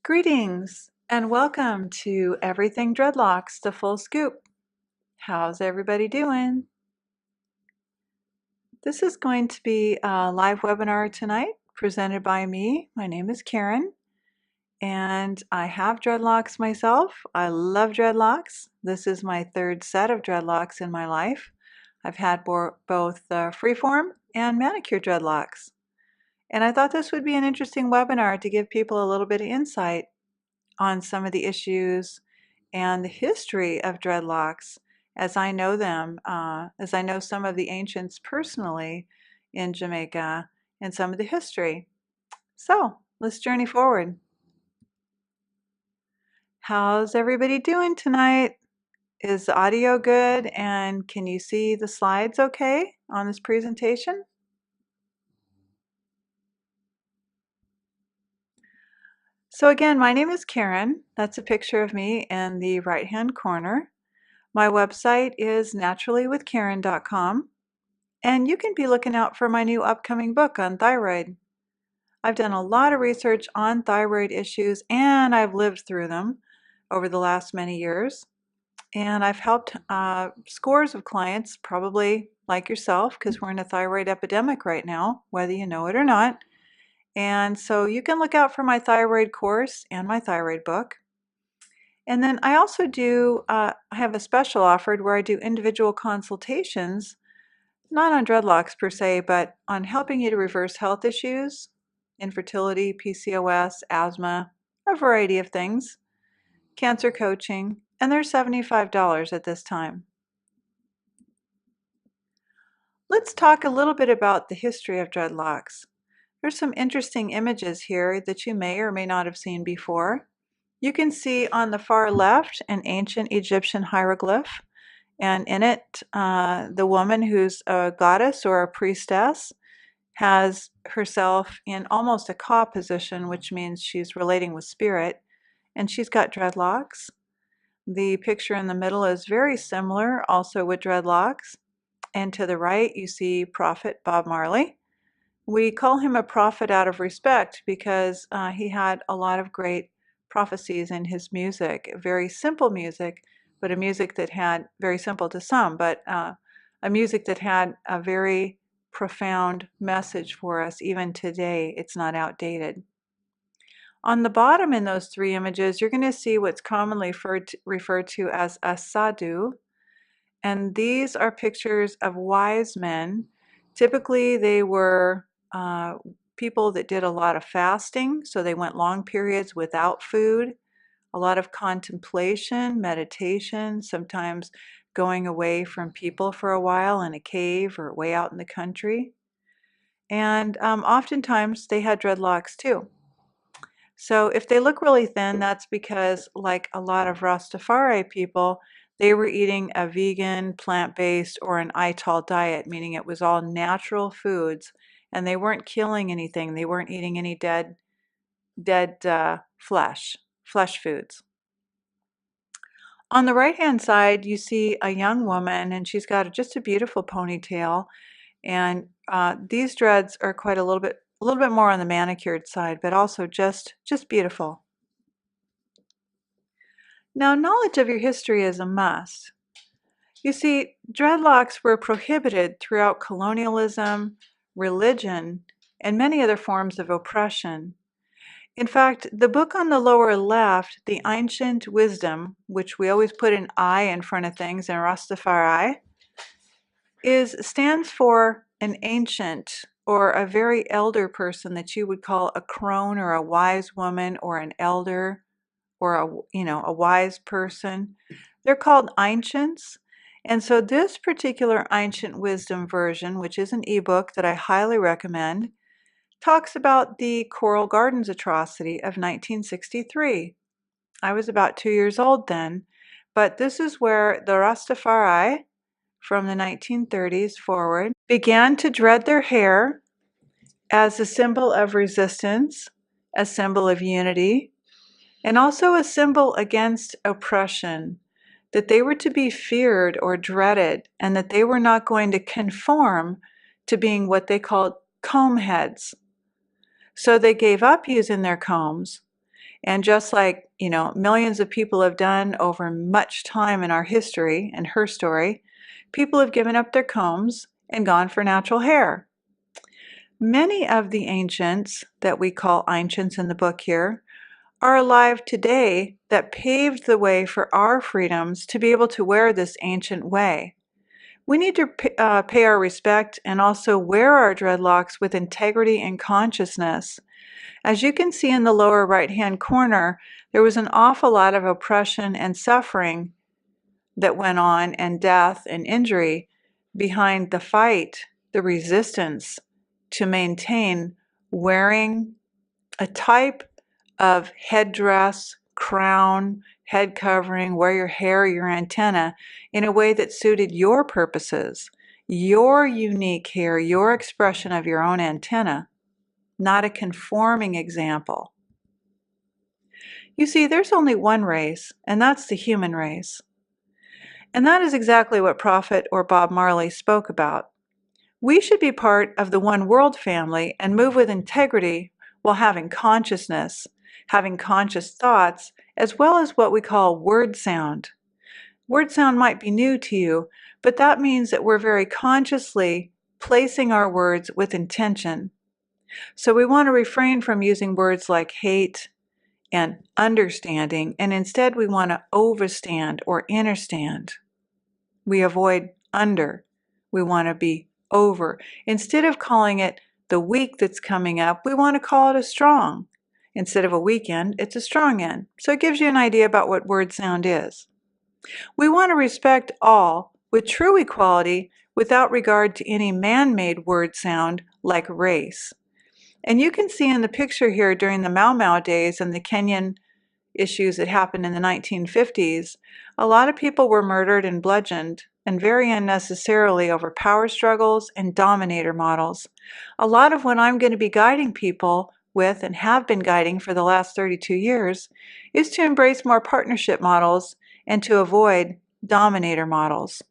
Greetings and welcome to Everything Dreadlocks, the full scoop. How's everybody doing? This is going to be a live webinar tonight presented by me. My name is Karen and I have dreadlocks myself. I love dreadlocks. This is my third set of dreadlocks in my life. I've had both freeform and manicure dreadlocks. And I thought this would be an interesting webinar to give people a little bit of insight on some of the issues and the history of dreadlocks as I know them, as I know some of the ancients personally in Jamaica and some of the history. So let's journey forward. How's everybody doing tonight? Is the audio good and can you see the slides okay on this presentation? So again, my name is Karen. That's a picture of me in the right-hand corner. My website is naturallywithkaren.com, and you can be looking out for my new upcoming book on thyroid. I've done a lot of research on thyroid issues, and I've lived through them over the last many years. And I've helped scores of clients, probably like yourself, because we're in a thyroid epidemic right now, whether you know it or not. And so you can look out for my thyroid course and my thyroid book. And then I also do, I have a special offered where I do individual consultations, not on dreadlocks per se, but on helping you to reverse health issues, infertility, PCOS, asthma, a variety of things, cancer coaching, and they're $75 at this time. Let's talk a little bit about the history of dreadlocks. There's some interesting images here that you may or may not have seen before. You can see on the far left an ancient Egyptian hieroglyph, and in it, the woman who's a goddess or a priestess has herself in almost a ka position, which means she's relating with spirit, and she's got dreadlocks. The picture in the middle is very similar, also with dreadlocks. And to the right, you see Prophet Bob Marley. We call him a prophet out of respect because he had a lot of great prophecies in his music, very simple music, but a music that had, very simple to some, but a music that had a very profound message for us even today. It's not outdated. On the bottom in those three images, you're going to see what's commonly referred to as a sadhu, and these are pictures of wise men. Typically, they were people that did a lot of fasting, so they went long periods without food, a lot of contemplation, meditation, sometimes going away from people for a while in a cave or way out in the country. And oftentimes they had dreadlocks too. So if they look really thin, that's because, like a lot of Rastafari people, they were eating a vegan, plant-based, or an ITAL diet, meaning it was all natural foods, and they weren't killing anything. They weren't eating any dead flesh foods. On the right-hand side, you see a young woman, and she's got just a beautiful ponytail, and these dreads are quite a little bit more on the manicured side, but also just beautiful. Now, knowledge of your history is a must. You see, dreadlocks were prohibited throughout colonialism, religion, and many other forms of oppression. In fact, the book on the lower left, The Ancient Wisdom, which we always put an I in front of things in Rastafari, stands for an ancient or a very elder person that you would call a crone or a wise woman or an elder or a wise person. They're called ancients. And so this particular ancient wisdom version, which is an ebook that I highly recommend, talks about the Coral Gardens atrocity of 1963. I was about 2 years old then, but this is where the Rastafari from the 1930s forward began to dread their hair as a symbol of resistance, a symbol of unity, and also a symbol against oppression, that they were to be feared or dreaded, and that they were not going to conform to being what they called comb heads. So they gave up using their combs, And just like, millions of people have done over much time in our history and her story, people have given up their combs and gone for natural hair. Many of the ancients that we call ancients in the book here are alive today that paved the way for our freedoms to be able to wear this ancient way. We need to pay our respect and also wear our dreadlocks with integrity and consciousness. As you can see in the lower right-hand corner, there was an awful lot of oppression and suffering that went on, and death and injury behind the fight, the resistance to maintain wearing a type of headdress, crown, head covering, wear your hair, your antenna in a way that suited your purposes, your unique hair, your expression of your own antenna, not a conforming example. You see, there's only one race, and that's the human race. And that is exactly what Prophet or Bob Marley spoke about. We should be part of the one world family and move with integrity while having consciousness, having conscious thoughts, as well as what we call word sound. Word sound might be new to you, but that means that we're very consciously placing our words with intention. So we want to refrain from using words like hate and understanding, and instead we want to overstand or understand. We avoid under. We want to be over. Instead of calling it the week that's coming up, we want to call it a strong. Instead of a weekend, it's a strong end. So it gives you an idea about what word sound is. We want to respect all with true equality without regard to any man-made word sound like race. And you can see in the picture here during the Mau Mau days and the Kenyan issues that happened in the 1950s, a lot of people were murdered and bludgeoned, and very unnecessarily, over power struggles and dominator models. A lot of what I'm going to be guiding people with and have been guiding for the last 32 years is to embrace more partnership models and to avoid dominator models.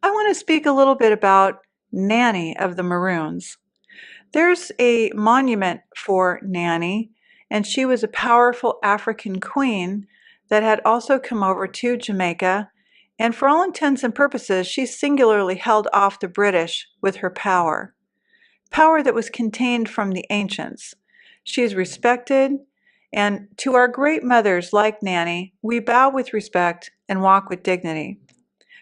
I want to speak a little bit about Nanny of the Maroons. There's a monument for Nanny, and she was a powerful African queen that had also come over to Jamaica, and for all intents and purposes, she singularly held off the British with her power that was contained from the ancients. She is respected, and to our great mothers like Nanny, we bow with respect and walk with dignity.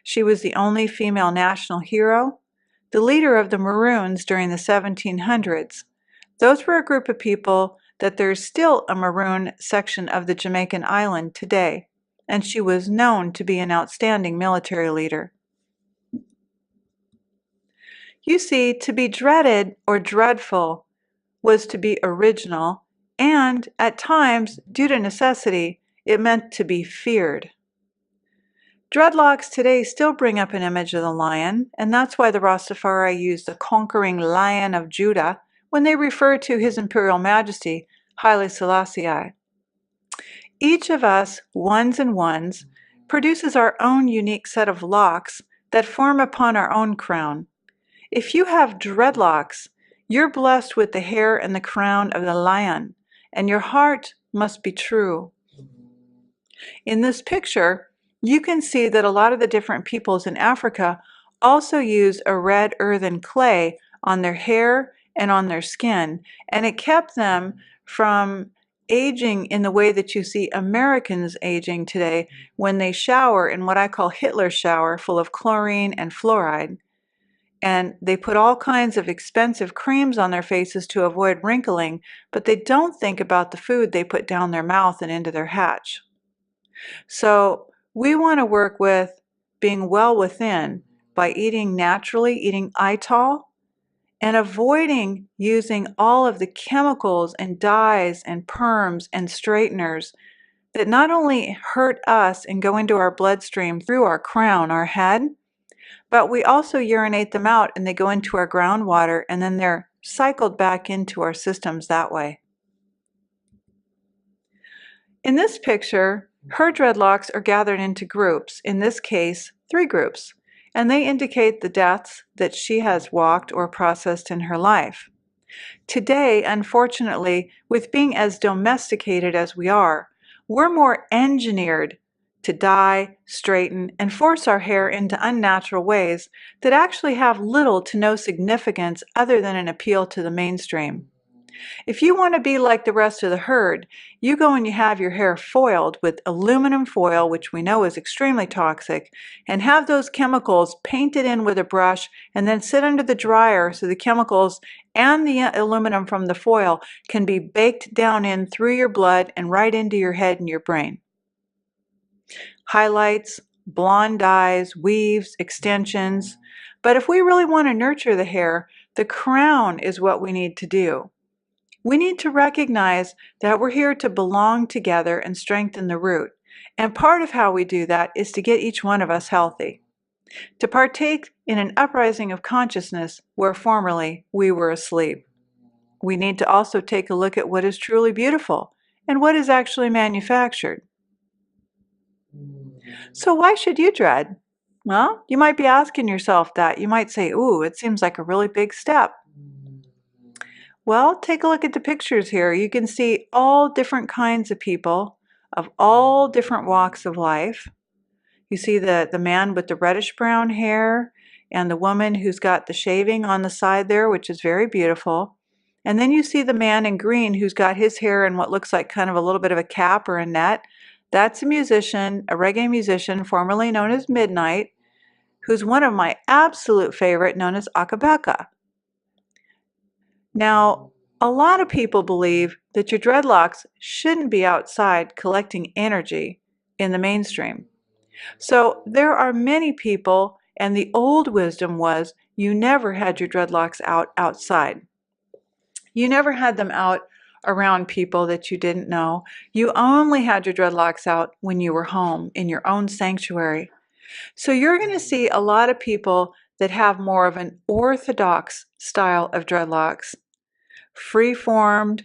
She was the only female national hero, the leader of the Maroons during the 1700s. Those were a group of people that there's still a Maroon section of the Jamaican island today, and she was known to be an outstanding military leader. You see, to be dreaded or dreadful was to be original, and at times, due to necessity, it meant to be feared. Dreadlocks today still bring up an image of the lion, and that's why the Rastafari use the conquering Lion of Judah when they refer to His Imperial Majesty, Haile Selassie. Each of us, ones and ones, produces our own unique set of locks that form upon our own crown. If you have dreadlocks, you're blessed with the hair and the crown of the lion, and your heart must be true. In this picture, you can see that a lot of the different peoples in Africa also use a red earthen clay on their hair and on their skin, and it kept them from aging in the way that you see Americans aging today when they shower in what I call Hitler shower, full of chlorine and fluoride. And they put all kinds of expensive creams on their faces to avoid wrinkling, but they don't think about the food they put down their mouth and into their hatch. So we want to work with being well within by eating naturally, eating ital, and avoiding using all of the chemicals and dyes and perms and straighteners that not only hurt us and go into our bloodstream through our crown, our head, but we also urinate them out and they go into our groundwater and then they're cycled back into our systems that way. In this picture, her dreadlocks are gathered into groups, in this case, 3 groups, and they indicate the deaths that she has walked or processed in her life. Today, unfortunately, with being as domesticated as we are, we're more engineered to dye, straighten, and force our hair into unnatural ways that actually have little to no significance other than an appeal to the mainstream. If you want to be like the rest of the herd, you go and you have your hair foiled with aluminum foil, which we know is extremely toxic, and have those chemicals painted in with a brush and then sit under the dryer so the chemicals and the aluminum from the foil can be baked down in through your blood and right into your head and your brain. Highlights, blonde dyes, weaves, extensions. But if we really want to nurture the hair, the crown is what we need to do. We need to recognize that we're here to belong together and strengthen the root. And part of how we do that is to get each one of us healthy, to partake in an uprising of consciousness where formerly we were asleep. We need to also take a look at what is truly beautiful and what is actually manufactured. So why should you dread? Well, you might be asking yourself that. You might say, ooh, it seems like a really big step. Well, take a look at the pictures here. You can see all different kinds of people of all different walks of life. You see the man with the reddish brown hair and the woman who's got the shaving on the side there, which is very beautiful. And then you see the man in green who's got his hair in what looks like kind of a little bit of a cap or a net. That's a musician, a reggae musician, formerly known as Midnight, who's one of my absolute favorite, known as Akabeka. Now, a lot of people believe that your dreadlocks shouldn't be outside collecting energy in the mainstream. So there are many people, and the old wisdom was you never had your dreadlocks out outside. You never had them out around people that you didn't know. You only had your dreadlocks out when you were home in your own sanctuary. So you're going to see a lot of people that have more of an orthodox style of dreadlocks, free-formed.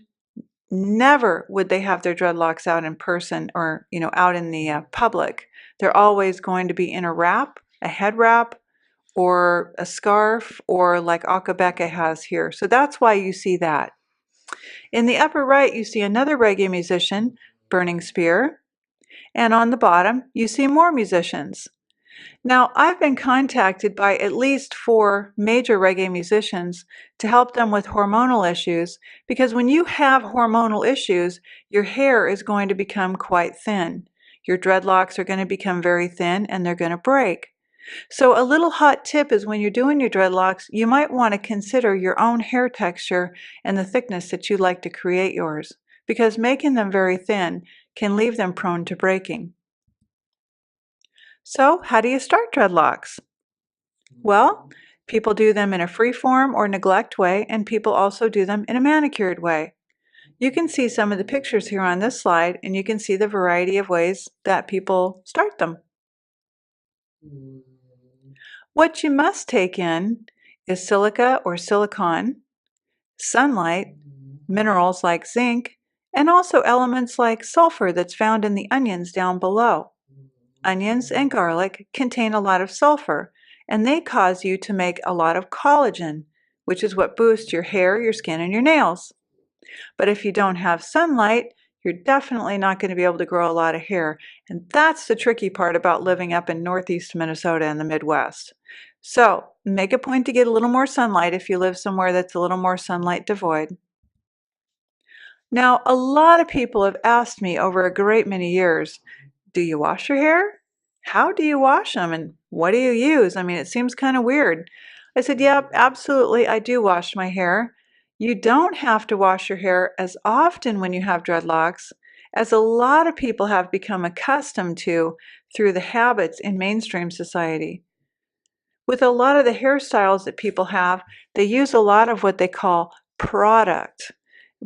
Never would they have their dreadlocks out in person or, out in the public. They're always going to be in a wrap, a head wrap, or a scarf, or like Akabeka has here. So that's why you see that. In the upper right, you see another reggae musician, burning spear. And on the bottom, you see more musicians. Now, I've been contacted by at least 4 major reggae musicians to help them with hormonal issues, because when you have hormonal issues, your hair is going to become quite thin. Your dreadlocks are going to become very thin and they're going to break. So a little hot tip is when you're doing your dreadlocks, you might want to consider your own hair texture and the thickness that you like to create yours, because making them very thin can leave them prone to breaking. So how do you start dreadlocks? Well, people do them in a free-form or neglect way, and people also do them in a manicured way. You can see some of the pictures here on this slide, and you can see the variety of ways that people start them. What you must take in is silica or silicon, sunlight, minerals like zinc, and also elements like sulfur that's found in the onions down below. Onions and garlic contain a lot of sulfur, and they cause you to make a lot of collagen, which is what boosts your hair, your skin, and your nails. But if you don't have sunlight, you're definitely not going to be able to grow a lot of hair. And that's the tricky part about living up in northeast Minnesota and the Midwest. So make a point to get a little more sunlight if you live somewhere that's a little more sunlight devoid. Now, a lot of people have asked me over a great many years, do you wash your hair? How do you wash them? And what do you use? I mean, it seems kind of weird. I said, yep, absolutely, I do wash my hair. You don't have to wash your hair as often when you have dreadlocks, as a lot of people have become accustomed to through the habits in mainstream society. With a lot of the hairstyles that people have, they use a lot of what they call product.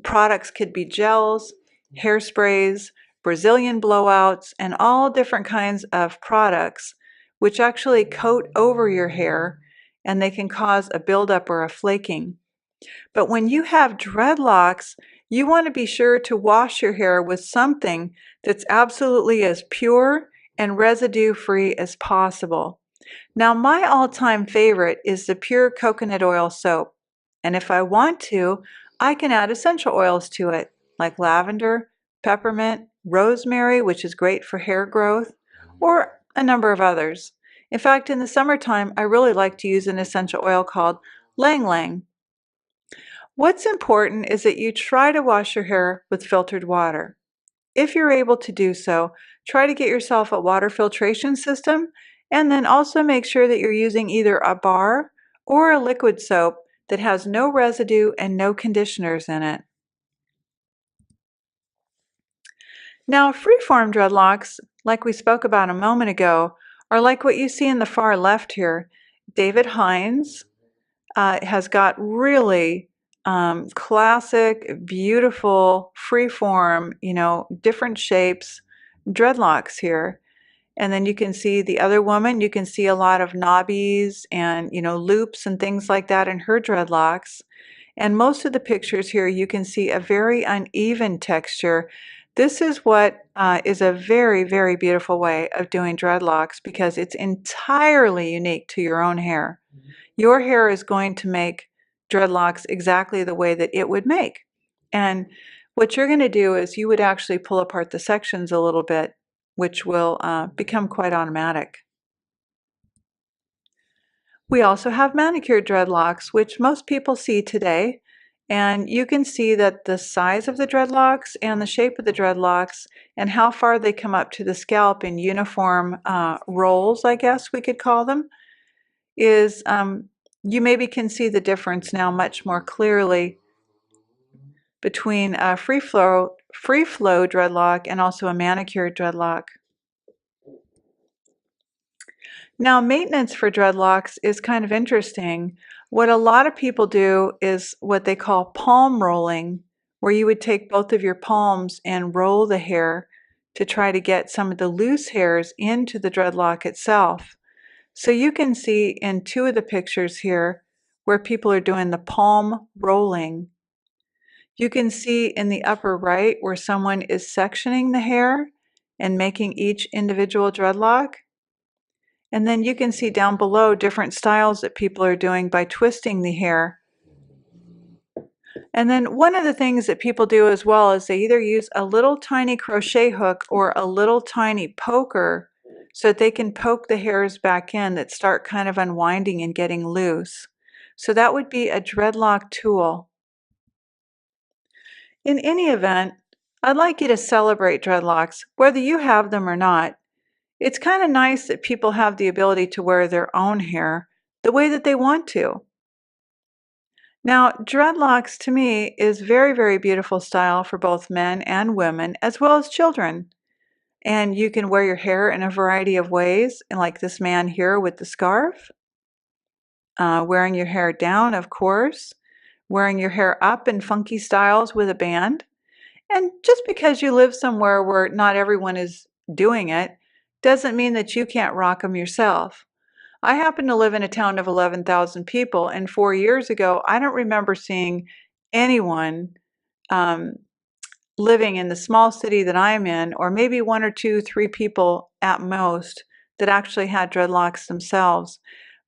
Products could be gels, hairsprays, Brazilian blowouts, and all different kinds of products which actually coat over your hair, and they can cause a buildup or a flaking. But when you have dreadlocks, you want to be sure to wash your hair with something that's absolutely as pure and residue-free as possible. Now, my all-time favorite is the pure coconut oil soap. And if I want to, I can add essential oils to it, like lavender, peppermint, rosemary, which is great for hair growth, or a number of others. In fact, in the summertime, I really like to use an essential oil called Lang Lang. What's important is that you try to wash your hair with filtered water. If you're able to do so, try to get yourself a water filtration system, and then also make sure that you're using either a bar or a liquid soap that has no residue and no conditioners in it. Now, freeform dreadlocks, like we spoke about a moment ago, are like what you see in the far left here. David Hines has got really classic, beautiful, freeform, different shapes dreadlocks here. And then you can see the other woman, you can see a lot of knobbies and, loops and things like that in her dreadlocks. And most of the pictures here, you can see a very uneven texture. This is what is a very, very beautiful way of doing dreadlocks because it's entirely unique to your own hair. Your hair is going to make dreadlocks exactly the way that it would make. And what you're going to do is you would actually pull apart the sections a little bit, which will become quite automatic. We also have manicured dreadlocks, which most people see today. And you can see that the size of the dreadlocks and the shape of the dreadlocks and how far they come up to the scalp in uniform rolls, I guess we could call them, is you maybe can see the difference now much more clearly between a free flow dreadlock and also a manicured dreadlock. Now, maintenance for dreadlocks is kind of interesting. What a lot of people do is what they call palm rolling, where you would take both of your palms and roll the hair to try to get some of the loose hairs into the dreadlock itself. So you can see in two of the pictures here where people are doing the palm rolling. You can see in the upper right where someone is sectioning the hair and making each individual dreadlock. And then you can see down below different styles that people are doing by twisting the hair. And then one of the things that people do as well is they either use a little tiny crochet hook or a little tiny poker so that they can poke the hairs back in that start kind of unwinding and getting loose. So that would be a dreadlock tool. In any event, I'd like you to celebrate dreadlocks, whether you have them or not. It's kind of nice that people have the ability to wear their own hair the way that they want to. Now, dreadlocks to me is very, very beautiful style for both men and women, as well as children. And you can wear your hair in a variety of ways, and like this man here with the scarf, wearing your hair down, of course, wearing your hair up in funky styles with a band. And just because you live somewhere where not everyone is doing it, doesn't mean that you can't rock them yourself. I happen to live in a town of 11,000 people, and 4 years ago, I don't remember seeing anyone um, living in the small city that I'm in, or maybe one or two, three people at most that actually had dreadlocks themselves.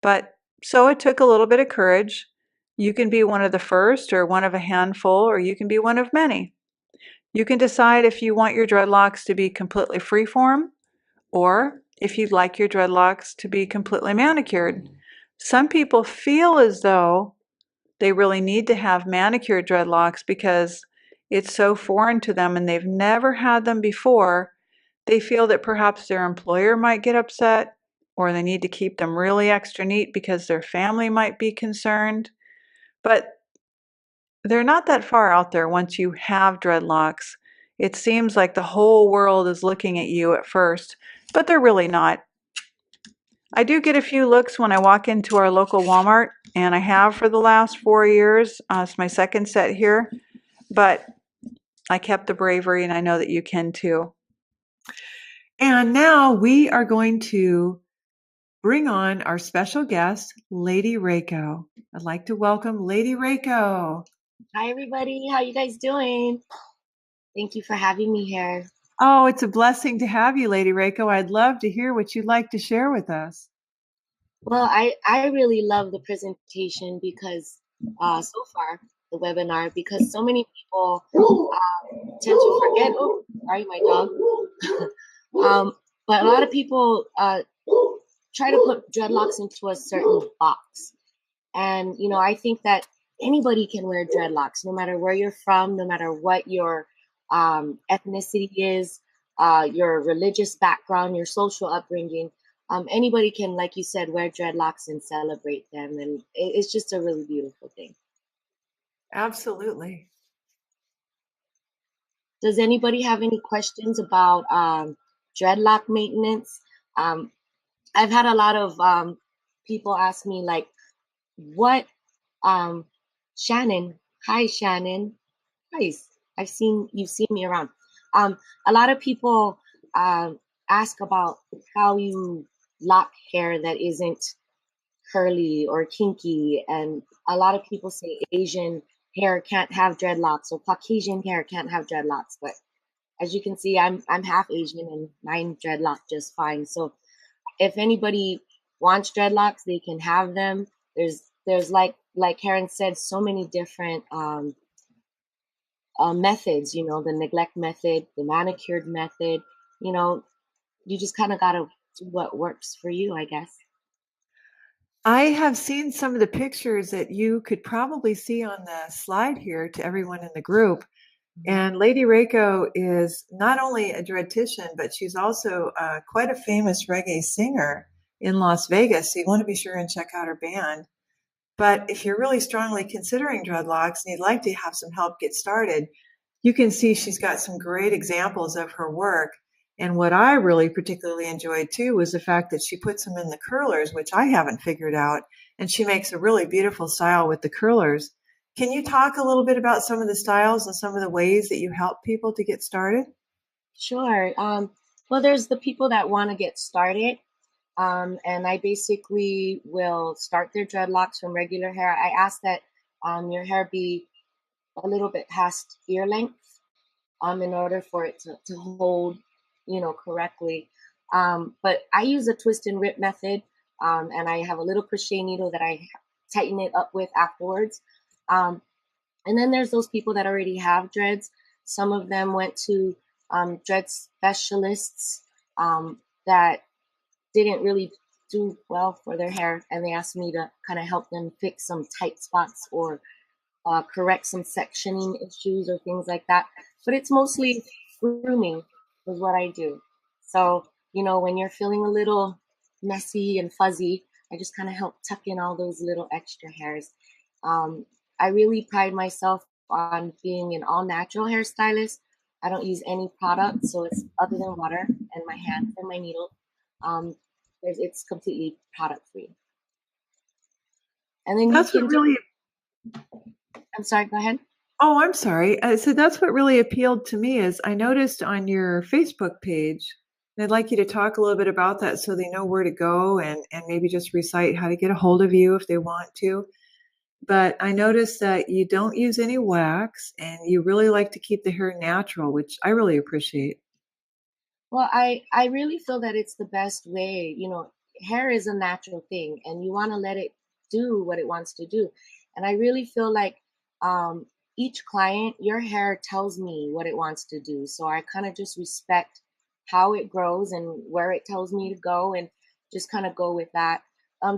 But so it took a little bit of courage. You can be one of the first, or one of a handful, or you can be one of many. You can decide if you want your dreadlocks to be completely freeform or if you'd like your dreadlocks to be completely manicured. Some people feel as though they really need to have manicured dreadlocks because it's so foreign to them and they've never had them before. They feel that perhaps their employer might get upset or they need to keep them really extra neat because their family might be concerned. But they're not that far out there once you have dreadlocks. It seems like the whole world is looking at you at first, but they're really not. I do get a few looks when I walk into our local Walmart, and I have for the last 4 years. It's my second set here, but I kept the bravery, and I know that you can too. And now we are going to bring on our special guest, Lady Reiko. I'd like to welcome Lady Reiko. Hi, everybody. How you guys doing? Thank you for having me here. Oh, it's a blessing to have you, Lady Reiko. I'd love to hear what you'd like to share with us. Well, I really love the presentation because so far, the webinar, because so many people tend to forget. Oh, sorry, my dog. But a lot of people try to put dreadlocks into a certain box. And, I think that anybody can wear dreadlocks, no matter where you're from, no matter what your ethnicity is, your religious background, your social upbringing. Anybody can, like you said, wear dreadlocks and celebrate them. And it's just a really beautiful thing. Absolutely. Does anybody have any questions about dreadlock maintenance? I've had a lot of people ask me, like, what, Shannon, hi, Shannon. Nice. You've seen me around. A lot of people ask about how you lock hair that isn't curly or kinky, and a lot of people say Asian hair can't have dreadlocks or Caucasian hair can't have dreadlocks. But as you can see, I'm half Asian and mine dreadlock just fine. So if anybody wants dreadlocks, they can have them. There's like Karen said, so many different methods, the neglect method, the manicured method. You just kind of got to do what works for you, I guess. I have seen some of the pictures that you could probably see on the slide here to everyone in the group. And Lady Reiko is not only a dreadtician, but she's also quite a famous reggae singer in Las Vegas. So you want to be sure and check out her band. But if you're really strongly considering dreadlocks and you'd like to have some help get started, you can see she's got some great examples of her work. And what I really particularly enjoyed too was the fact that she puts them in the curlers, which I haven't figured out. And she makes a really beautiful style with the curlers. Can you talk a little bit about some of the styles and some of the ways that you help people to get started? Sure. Well, there's the people that want to get started. And I basically will start their dreadlocks from regular hair. I ask that your hair be a little bit past ear length in order for it to hold, correctly. But I use a twist and rip method, and I have a little crochet needle that I tighten it up with afterwards. Um, and then there's those people that already have dreads. Some of them went to dread specialists that didn't really do well for their hair, and they asked me to kind of help them fix some tight spots or correct some sectioning issues or things like that. But it's mostly grooming is what I do. So, when you're feeling a little messy and fuzzy, I just kind of help tuck in all those little extra hairs. I really pride myself on being an all natural hairstylist. I don't use any product, so it's other than water and my hands and my needle. It's completely product free. And then you That's what can really. I'm sorry, go ahead. Oh, I'm sorry. So that's what really appealed to me is I noticed on your Facebook page, and I'd like you to talk a little bit about that so they know where to go and maybe just recite how to get a hold of you if they want to. But I noticed that you don't use any wax and you really like to keep the hair natural, which I really appreciate. Well, I really feel that it's the best way. Hair is a natural thing, and you want to let it do what it wants to do. And I really feel like each client, your hair tells me what it wants to do. So I kind of just respect how it grows and where it tells me to go, and just kind of go with that.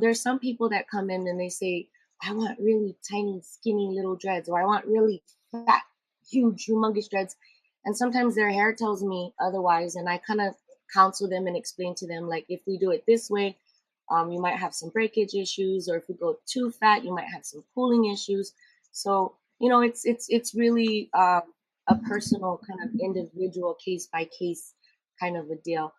There's some people that come in and they say, I want really tiny, skinny little dreads, or I want really fat, huge, humongous dreads. And sometimes their hair tells me otherwise, and I kind of counsel them and explain to them, like, if we do it this way, you might have some breakage issues, or if we go too fat, you might have some cooling issues. So it's really a personal kind of individual case by case kind of a deal.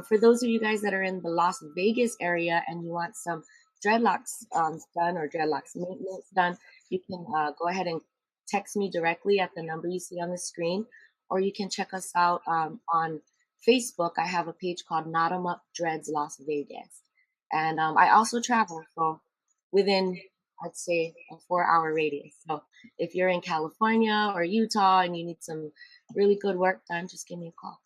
For those of you guys that are in the Las Vegas area and you want some dreadlocks done or dreadlocks maintenance done, you can go ahead and text me directly at the number you see on the screen, or you can check us out on Facebook. I have a page called Knot 'em Up Dreads Las Vegas. And I also travel, so within, I'd say, a 4-hour radius. So if you're in California or Utah and you need some really good work done, just give me a call.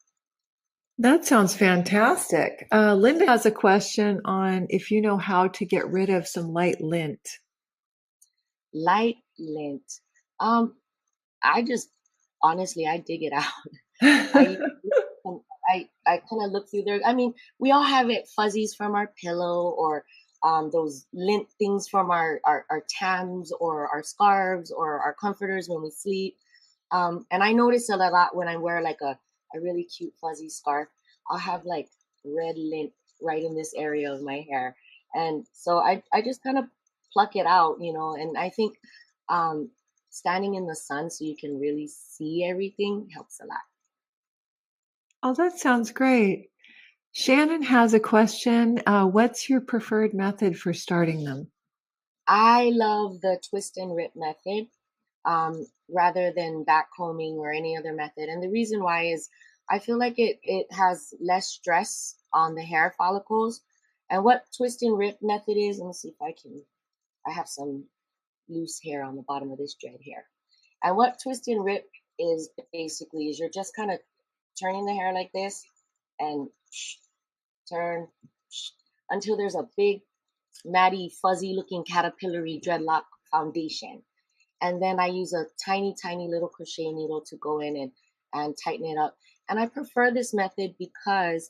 That sounds fantastic. Linda has a question on if you know how to get rid of some light lint. Light lint. Um, I just honestly, I dig it out. I I kind of look through there. I mean, we all have it fuzzies from our pillow or those lint things from our tams or our scarves or our comforters when we sleep. And I notice it a lot when I wear like a really cute fuzzy scarf. I'll have like red lint right in this area of my hair. And so I just kind of pluck it out, you know, and I think um, standing in the sun so you can really see everything helps a lot. Oh, that sounds great. Shannon has a question. What's your preferred method for starting them? I love the twist and rip method rather than backcombing or any other method. And the reason why is I feel like it has less stress on the hair follicles. And what twist and rip method is, let me see if I have some loose hair on the bottom of this dread hair. And what twist and rip is basically is you're just kind of turning the hair like this and turn until there's a big, matty, fuzzy looking caterpillary dreadlock foundation. And then I use a tiny, tiny little crochet needle to go in and tighten it up. And I prefer this method because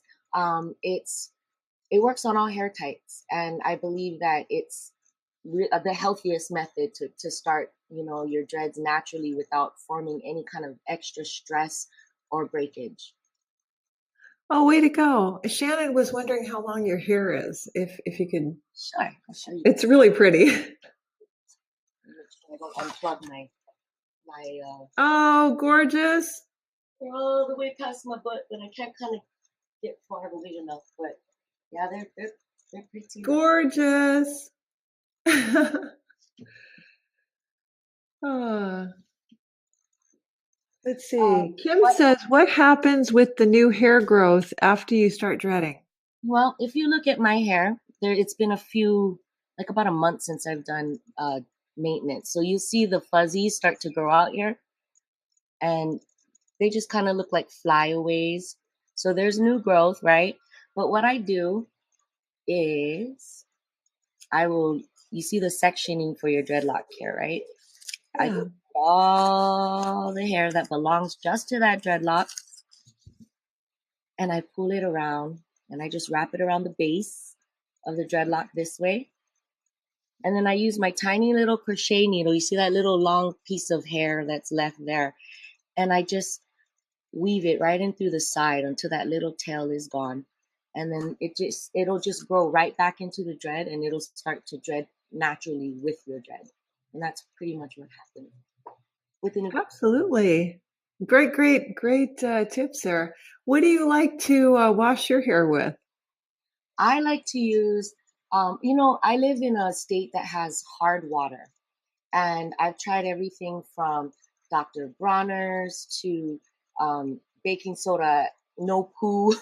it works on all hair types. And I believe that it's the healthiest method to start, you know, your dreads naturally without forming any kind of extra stress or breakage. Oh, way to go. Shannon was wondering how long your hair is, if you could. Sure, I'll show you. It's really pretty. Make sure I don't unplug my Oh, gorgeous. they're all the way past my butt, but I can't kind of get far away enough. But yeah, they're pretty long. Gorgeous. Ah, let's see. Kim What? says, what happens with the new hair growth after you start dreading? Well, if you look at my hair, it's been like about a month since I've done maintenance. So you see the fuzzies start to grow out here, and they just kind of look like flyaways. So there's new growth, right? But what I do is you see the sectioning for your dreadlock hair, right? I Yeah. take all the hair that belongs just to that dreadlock and I pull it around and I just wrap it around the base of the dreadlock this way. And then I use my tiny little crochet needle. You see that little long piece of hair that's left there? And I just weave it right in through the side until that little tail is gone. And then it'll just grow right back into the dread and it'll start to dread naturally with your dread. And that's pretty much what happened. Absolutely. Great tips there. What do you like to wash your hair with? I like to use, I live in a state that has hard water. And I've tried everything from Dr. Bronner's to baking soda, no poo.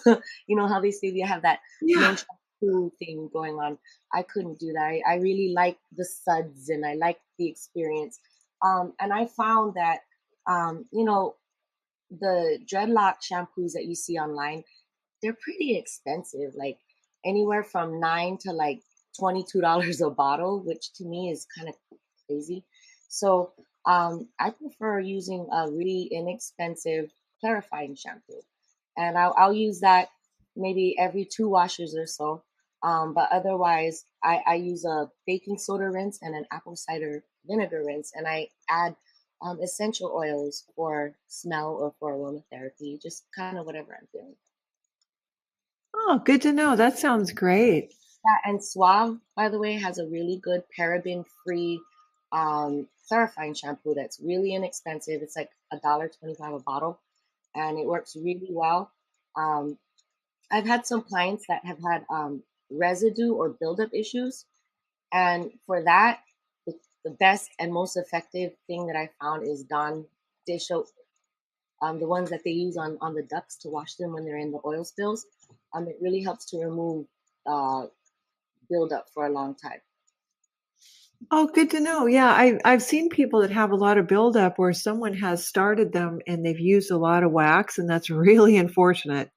You know how they say they have that Yeah. no shampoo thing going on. I couldn't do that. I really like the suds and I like the experience. And I found that, the dreadlock shampoos that you see online, they're pretty expensive, like anywhere from $9 to like $22 a bottle, which to me is kind of crazy. So I prefer using a really inexpensive clarifying shampoo, and I'll use that maybe every 2 washes or so. But otherwise, I use a baking soda rinse and an apple cider vinegar rinse, and I add essential oils for smell or for aromatherapy, just kind of whatever I'm feeling. Oh, good to know. That sounds great. Yeah, and Suave, by the way, has a really good paraben-free clarifying shampoo that's really inexpensive. It's like $1.25 a bottle, and it works really well. Um, I've had some clients that have had residue or buildup issues, and for that, the best and most effective thing that I found is Dawn dish soap, the ones that they use on the ducks to wash them when they're in the oil spills. It really helps to remove uh, buildup for a long time. Oh, good to know. Yeah, I've seen people that have a lot of buildup where someone has started them and they've used a lot of wax, and that's really unfortunate.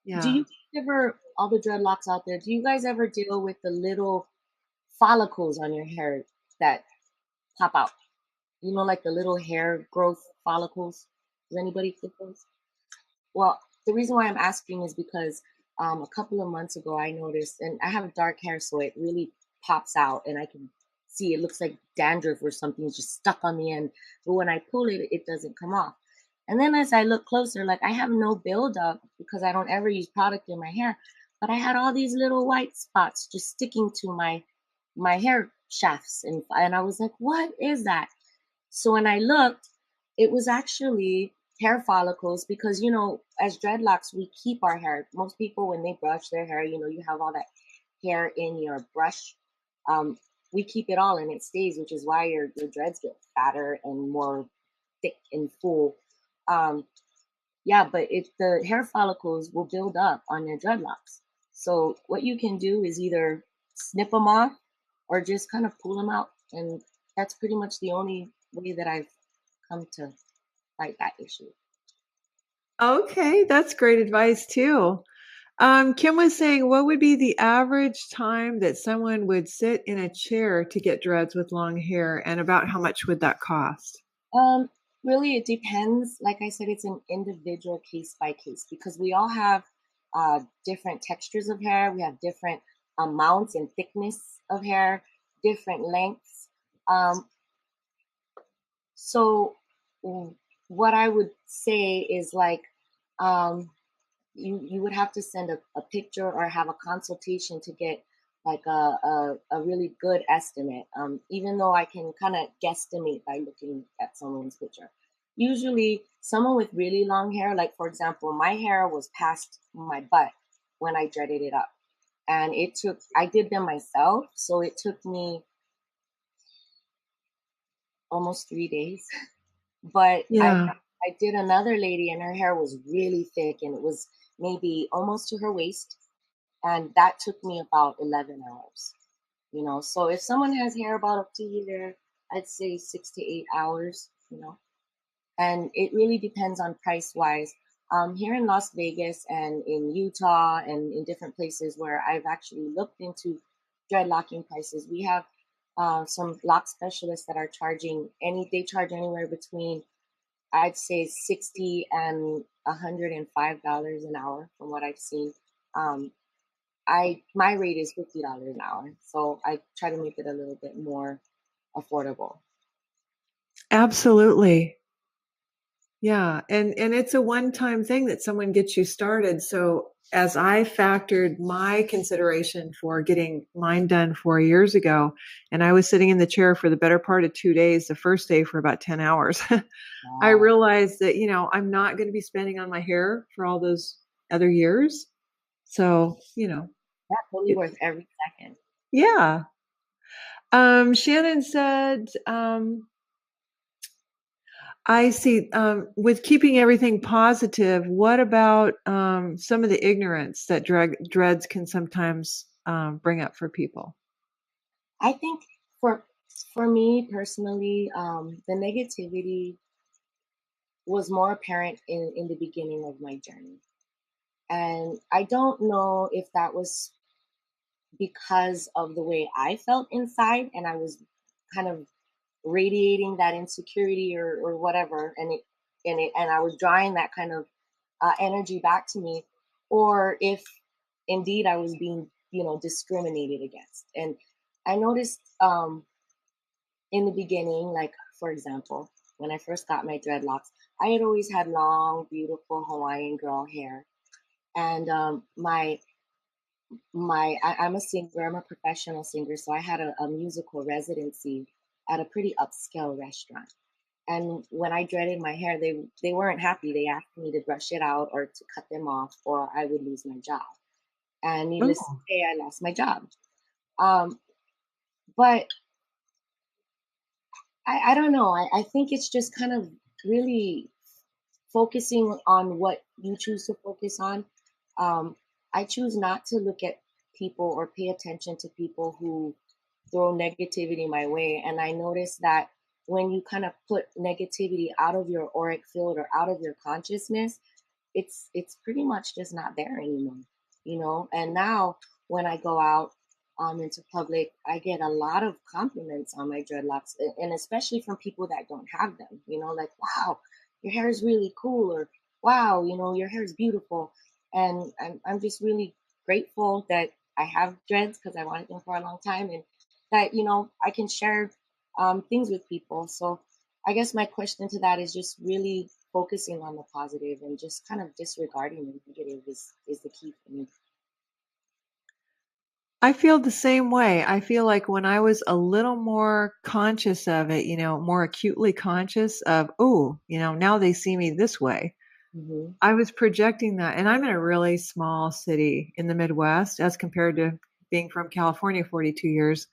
Do Yeah. you ever, all the dreadlocks out there, do you guys ever deal with the little follicles on your hair that pop out. You know, like the little hair growth follicles. Does anybody get those? Well, the reason why I'm asking is because a couple of months ago I noticed, and I have dark hair, so it really pops out, and I can see it looks like dandruff or something is just stuck on the end. But when I pull it, it doesn't come off. And then as I look closer, like I have no buildup because I don't ever use product in my hair, but I had all these little white spots just sticking to my hair shafts, and I was like, what is that? So when I looked, it was actually hair follicles because, you know, as dreadlocks, we keep our hair. Most people, when they brush their hair, you know, you have all that hair in your brush. Um, we keep it all and it stays, which is why your dreads get fatter and more thick and full. Um, yeah, but the hair follicles will build up on your dreadlocks. So what you can do is either snip them off or just kind of pull them out. And that's pretty much the only way that I've come to fight that issue. Okay, that's great advice too. Kim was saying, what would be the average time that someone would sit in a chair to get dreads with long hair, and about how much would that cost? Um, Really, it depends. Like I said, it's an individual case by case because we all have different textures of hair. We have different amounts and thickness of hair, different lengths. Um, so, what I would say is like, um, you would have to send a picture or have a consultation to get like a really good estimate. Even though I can kind of guesstimate by looking at someone's picture. Usually, someone with really long hair, like for example, my hair was past my butt when I dreaded it up, and I did them myself, so it took me almost 3 days. But Yeah. I did another lady, and her hair was really thick, and it was maybe almost to her waist, and that took me about 11 hours. You know, so if someone has hair about up to here, I'd say 6 to 8 hours. You know, and it really depends on price wise. Here in Las Vegas and in Utah and in different places where I've actually looked into dreadlocking prices, we have some lock specialists that are they charge anywhere between, I'd say, 60 and $105 an hour from what I've seen. Um, my rate is $50 an hour, so I try to make it a little bit more affordable. Absolutely. Yeah, and it's a one-time thing that someone gets you started. So as I factored my consideration for getting mine done 4 years ago, and I was sitting in the chair for the better part of 2 days, the first day for about 10 hours, I Wow, realized that, I'm not going to be spending on my hair for all those other years. So, that's totally it, worth every second. yeah. Shannon said, I see. With keeping everything positive, what about some of the ignorance that dreads can sometimes bring up for people? I think for for me personally, the negativity was more apparent in the beginning of my journey. And I don't know if that was because of the way I felt inside and I was kind of radiating that insecurity or whatever, and I was drawing that kind of energy back to me, or if indeed I was being, discriminated against. And I noticed in the beginning, like for example, when I first got my dreadlocks, I had always had long, beautiful Hawaiian girl hair, and I'm a singer. I'm a professional singer, so I had a musical residency at a pretty upscale restaurant. And when I dreaded my hair, they weren't happy. They asked me to brush it out or to cut them off, or I would lose my job. And needless to Oh, say, I lost my job. Um, but I don't know. I think it's just kind of really focusing on what you choose to focus on. Um, I choose not to look at people or pay attention to people who throw negativity my way. And I noticed that when you kind of put negativity out of your auric field or out of your consciousness, it's pretty much just not there anymore. And now when I go out, into public, I get a lot of compliments on my dreadlocks, and especially from people that don't have them. You know, like, wow, your hair is really cool, or wow, you know, your hair is beautiful. And I'm just really grateful that I have dreads because I wanted them for a long time, and that, you know, I can share things with people. So I guess my question to that is just really focusing on the positive and just kind of disregarding the negative is the key for me. I feel the same way. I feel like when I was a little more conscious of it, more acutely conscious of, oh, now they see me this way. Hmm. I was projecting that. And I'm in a really small city in the Midwest as compared to being from California 42 years.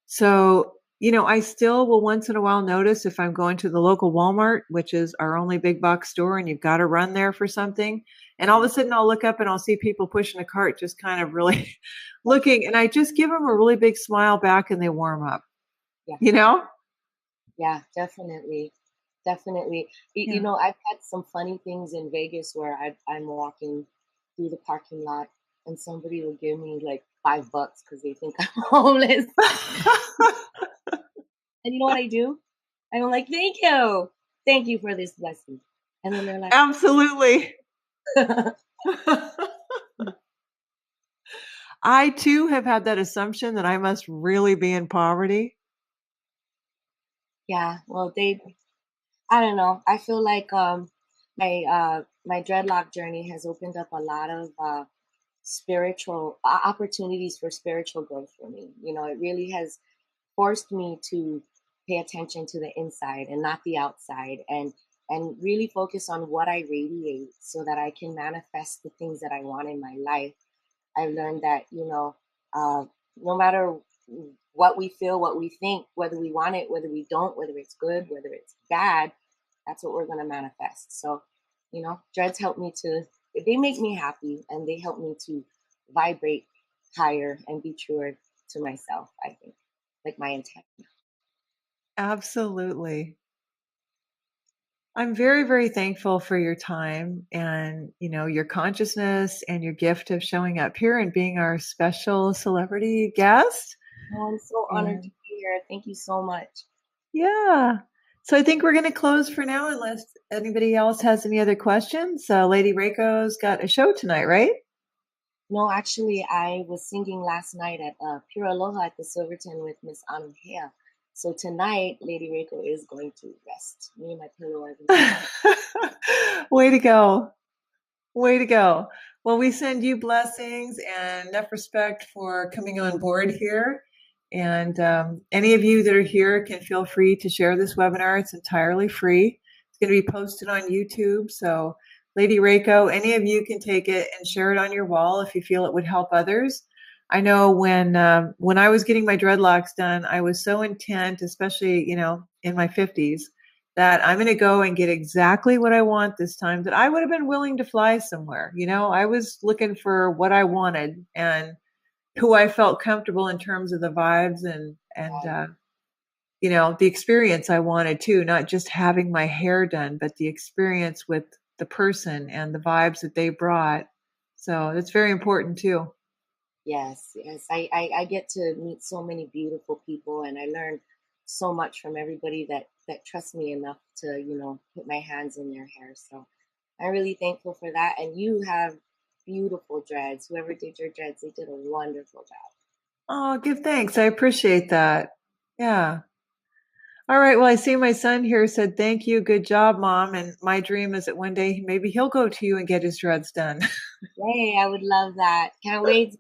So, I still will once in a while notice if I'm going to the local Walmart, which is our only big box store, and you've got to run there for something. And all of a sudden I'll look up and I'll see people pushing a cart, just kind of really looking. And I just give them a really big smile back and they warm up, Yeah, you know? yeah, definitely, definitely. You Yeah. know, I've had some funny things in Vegas where I'm walking through the parking lot and somebody will give me like $5 because they think I'm homeless. And you know what I do? I'm like, thank you for this blessing. And then they're like, Absolutely. I too have had that assumption that I must really be in poverty. yeah, well, I don't know. I feel like my dreadlock journey has opened up a lot of spiritual opportunities for spiritual growth for me. You know, it really has forced me to pay attention to the inside and not the outside, and really focus on what I radiate so that I can manifest the things that I want in my life. I've learned that, you know, no matter what we feel, what we think, whether we want it, whether we don't, whether it's good, whether it's bad, that's what we're going to manifest. So, you know, dreads help me to, they make me happy and they help me to vibrate higher and be truer to myself, I think, like my intent. Absolutely. I'm very, very thankful for your time and, your consciousness and your gift of showing up here and being our special celebrity guest. Oh, I'm so honored to And be here. Thank you so much. yeah. So I think we're going to close for now unless anybody else has any other questions. Lady Reiko's got a show tonight, right? No, actually, I was singing last night at Pure Aloha at the Silverton with Miss Anu Hea. So tonight, Lady Reiko is going to rest. Me and my pillow are going to be. Way to go. Way to go. Well, we send you blessings and enough respect for coming on board here. And any of you that are here can feel free to share this webinar. It's entirely free. It's going to be posted on YouTube. So, Lady Reiko, any of you can take it and share it on your wall if you feel it would help others. I know when I was getting my dreadlocks done, I was so intent, especially in my 50s, that I'm going to go and get exactly what I want this time, that I would have been willing to fly somewhere. I was looking for what I wanted and who I felt comfortable in terms of the vibes and the experience I wanted too, not just having my hair done, but the experience with the person and the vibes that they brought. So that's very important too. Yes, yes. I get to meet so many beautiful people, and I learn so much from everybody that trusts me enough to, you know, put my hands in their hair. So I'm really thankful for that. And you have beautiful dreads. Whoever did your dreads, they did a wonderful job. Oh, give thanks. I appreciate that. Yeah. All right. Well, I see my son here said, thank you. Good job, Mom. And my dream is that one day maybe he'll go to you and get his dreads done. Yay, I would love that. Can't wait.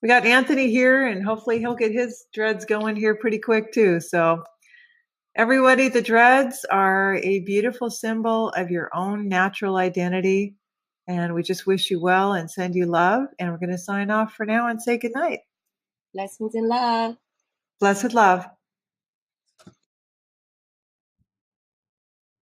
We got Anthony here, and hopefully he'll get his dreads going here pretty quick too. So, everybody, the dreads are a beautiful symbol of your own natural identity. And we just wish you well and send you love. And we're going to sign off for now and say goodnight. Blessings and love. Blessed love.